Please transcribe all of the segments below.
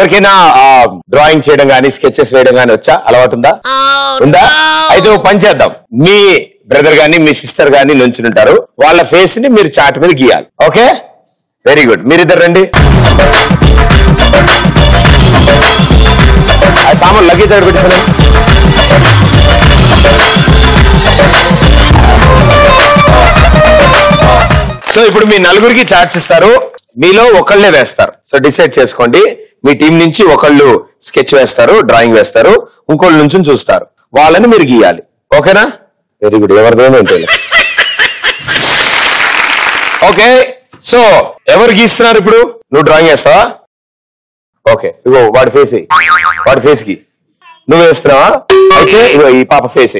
ఎవరికైనా డ్రాయింగ్ చేయడం గానీ స్కెచెస్ వేయడం గానీ వచ్చా? అలవాటు ఉందా? అయితే పని చేద్దాం. మీ బ్రదర్ గానీ మీ సిస్టర్ గానీ నుంచుంటారు, వాళ్ళ ఫేస్ ని మీరు చార్ట్ మీద గీయాలి. Okay, very good. మీరిద్దరు రండి. సామాన్ లగేజ్ అక్కడ పెట్టేసాను. సో ఇప్పుడు మీ నలుగురికి చార్ట్స్ ఇస్తారు, మీలో ఒకళ్ళే వేస్తారు. సో డిసైడ్ చేసుకోండి. మీ టీం నుంచి ఒకళ్ళు స్కెచ్ వేస్తారు, డ్రాయింగ్ వేస్తారు, ఇంకోళ్ళ నుంచి చూస్తారు, వాళ్ళని మీరు గీయాలి. ఓకేనా? Very good. ఎవరిదేమో ఓకే. సో ఎవరు గీస్తున్నారు ఇప్పుడు? నువ్వు డ్రాయింగ్ వేస్తావా? ఓకే, ఇగో వాడి ఫేస్, వాడి ఫేస్ కి నువ్వు వేస్తున్నావా? అయితే ఇగో ఈ పాప ఫేస్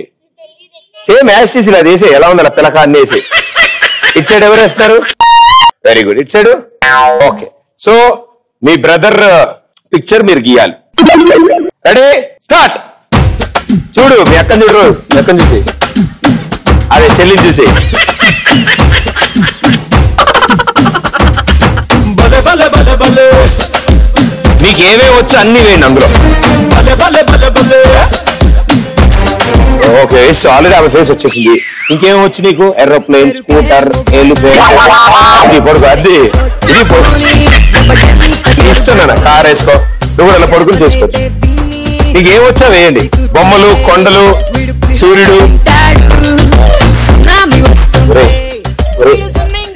సేమ్ యాజ్ తీసి అది వేసే. ఎలా ఉంది అలా పిల్లక అన్ని వేసి. ఇట్ సైడ్ ఎవరు వేస్తున్నారు? Very good, it side. Okay, so me brother picture మీరు గీయాలి. Ready, start. చూడు మీ అక్కని చూడు, మీ అక్కని చూసి, అదే చెల్లిని చూసి. మీకు ఏమేమి వచ్చు అన్ని వేయండి అందులో. ఓకే, ఆల్రెడీ ఆమె ఫేస్ వచ్చేసింది. ఇంకేమేమి వచ్చు నీకు? ఏరోప్లేన్, స్కూటర్, పడుకో. అది ఇది ఇష్టం నాన్న. కార్ వేసుకో, నువ్వు కూడా అలా పడుకుని చేసుకోవచ్చు. నీకు ఏమొచ్చా వేయండి. బొమ్మలు, కొండలు, సూర్యుడు.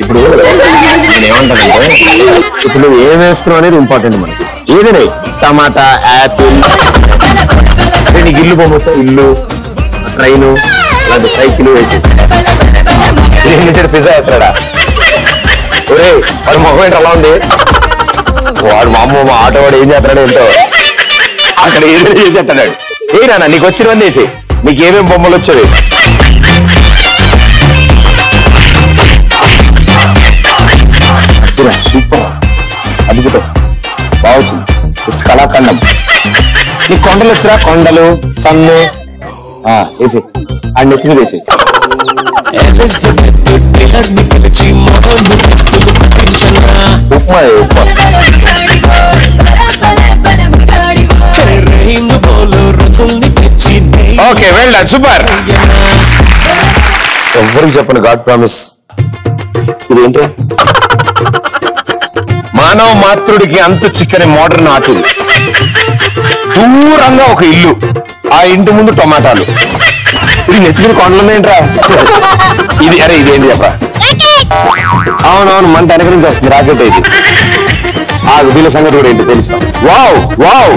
ఇప్పుడు నేనేమంటానంటే, ఇప్పుడు నువ్వు ఏం వేస్తున్నావు అనేది ఇంపార్టెంట్ మనకి. ఏదైనా టమాటా, యాపిల్, నీకు ఇల్లు బొమ్మ, ఇల్లు, ట్రైను, అలాంటి సైకిల్ వేసి పిజ్జా వేస్తాడా? ఒరే వాడు మొహం ఏంటి అలా ఉంది? వాడు మా అమ్మ మా ఆటో వాడు ఏం చేస్తాడు ఏంటో, అక్కడ ఏదో చేసేస్తాడు. ఏ నాన్న నీకు వచ్చినవన్నీ వేసి. నీకు ఏమేమి బొమ్మలు వచ్చేవి? సూపర్, అద్భుతం, బాగుంది. ఇట్స్ కళాఖండం. నీకు కొండలు వచ్చిరా? కొండలు, సన్ను వేసి అండ్ నెత్తిని వేసి. Upma upma. Okay, well done, super. ఎవరికి చెప్పను, గాడ్ ప్రామిస్. ఇదేంటి? మానవ మాతృడికి అంతు చిక్కని మోడర్న్ ఆర్ట్. దూరంగా ఒక ఇల్లు, ఆ ఇంటి ముందు టొమాటాలు. ఇది నెత్తిన కొండలున్నాయంట్రా. ఇది అరే ఇదేంటి చెప్ప? అవునవును, మన వెనక నుంచి వస్తుంది రాకెట్. ఇది ఆ వీళ్ళ సంగతి కూడా ఏంటి తెలుస్తాం. వావ్ వావ్,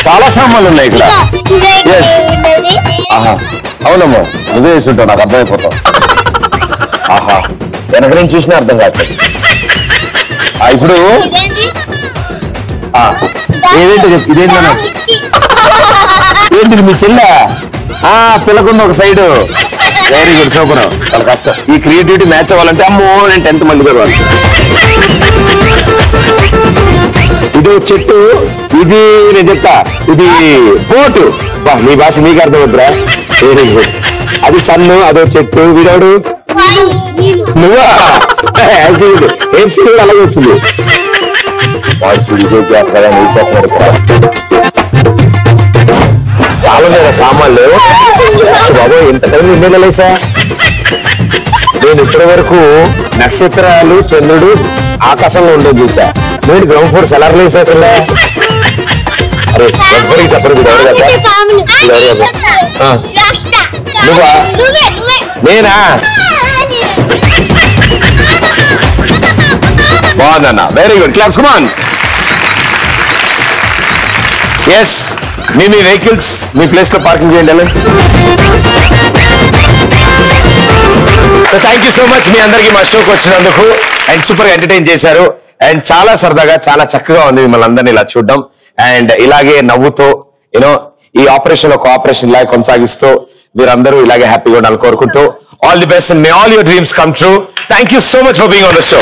చాలా సామాన్లు ఉన్నాయి ఇక్కడ. ఎస్, ఆహా అవునమ్మా, నువ్వే వేసుంటావు, నాకు అర్థమైపోతావు. ఆహా, వెనక నుంచి చూసినా అర్థం కావట్లేదు. ఇప్పుడు ఏదేంటో చెప్పు. ఇదేంటన్నా? ఏంటి మీ చెల్ల? పిల్లకున్న ఒక సైడ్. Very good, super. చాలా కష్టం ఈ క్రియేటివిటీ మ్యాచ్ అవ్వాలంటే. అమ్మో, నేను 10th మంది కూడా. ఇది చెట్టు, ఇది నేను చెప్తా, ఇది పోటు. మీ భాష మీకు అర్థమవుతురా? Very good. అది సన్ను, అదో చెట్టు. వీడోడు నువ్వా? ఏడ్చి కూడా అలాగే వచ్చింది. చాలా లేదా సామాన్లు. బాబు ఇంత టైం ఎన్ని లేసా? నేను ఇప్పటి వరకు నక్షత్రాలు, చంద్రుడు ఆకాశంలో ఉండేది చూసా. నేను గ్రౌండ్ ఫ్లోర్ సెలర్లు వేసాకుండా. అరే ఎవరికి చెప్పరు. నువ్వా? నేనా? బాగుందన్న, very good. Claps, come on. Yes, మీ వెహికల్స్ మీ ప్లేస్ లో పార్కింగ్ చేయండి. So thank you so much మీ అందరికి మా షోకి వచ్చినందుకు. అండ్ సూపర్ గా ఎంటర్టైన్ చేశారు. అండ్ చాలా సరదాగా, చాలా చక్కగా ఉంది మిమ్మల్ని అందరినీ ఇలా చూడడం. అండ్ ఇలాగే నవ్వుతో యూనో ఈ ఆపరేషన్ ఒక ఆపరేషన్ లాగా కొనసాగిస్తూ మీరందరూ ఇలాగే హ్యాపీగా ఉండాలని కోరుకుంటూ, all the best and May all your dreams come true. Thank you so much for being on the show.